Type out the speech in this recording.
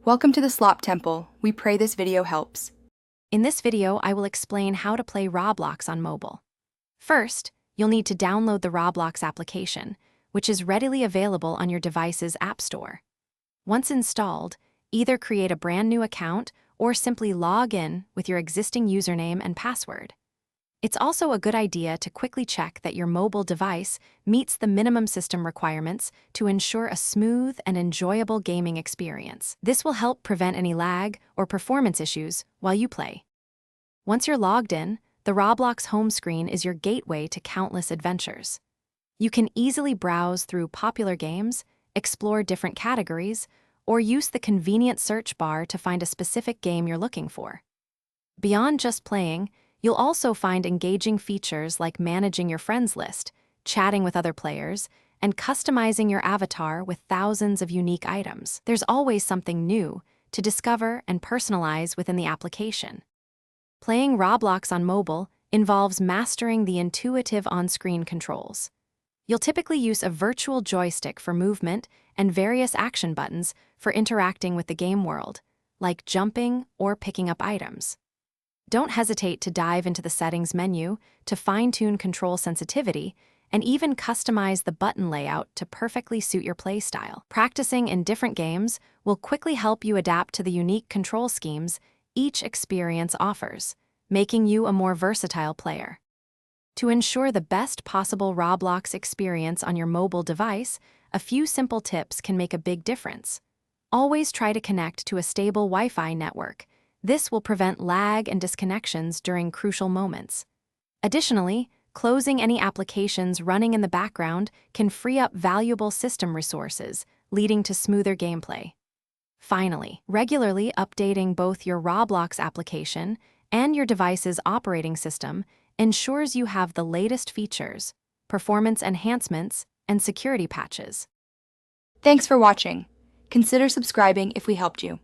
Welcome to the Slop Temple. We pray this video helps. In this video, I will explain how to play Roblox on mobile. First, you'll need to download the Roblox application, which is readily available on your device's App Store. Once installed, either create a brand new account or simply log in with your existing username and password. It's also a good idea to quickly check that your mobile device meets the minimum system requirements to ensure a smooth and enjoyable gaming experience. This will help prevent any lag or performance issues while you play. Once you're logged in, the Roblox home screen is your gateway to countless adventures. You can easily browse through popular games, explore different categories, or use the convenient search bar to find a specific game you're looking for. Beyond just playing, you'll also find engaging features like managing your friends list, chatting with other players, and customizing your avatar with thousands of unique items. There's always something new to discover and personalize within the application. Playing Roblox on mobile involves mastering the intuitive on-screen controls. You'll typically use a virtual joystick for movement and various action buttons for interacting with the game world, like jumping or picking up items. Don't hesitate to dive into the settings menu to fine-tune control sensitivity and even customize the button layout to perfectly suit your play style. Practicing in different games will quickly help you adapt to the unique control schemes each experience offers, making you a more versatile player. To ensure the best possible Roblox experience on your mobile device, a few simple tips can make a big difference. Always try to connect to a stable Wi-Fi network. This will prevent lag and disconnections during crucial moments. Additionally, closing any applications running in the background can free up valuable system resources, leading to smoother gameplay. Finally, regularly updating both your Roblox application and your device's operating system ensures you have the latest features, performance enhancements, and security patches. Thanks for watching. Consider subscribing if we helped you.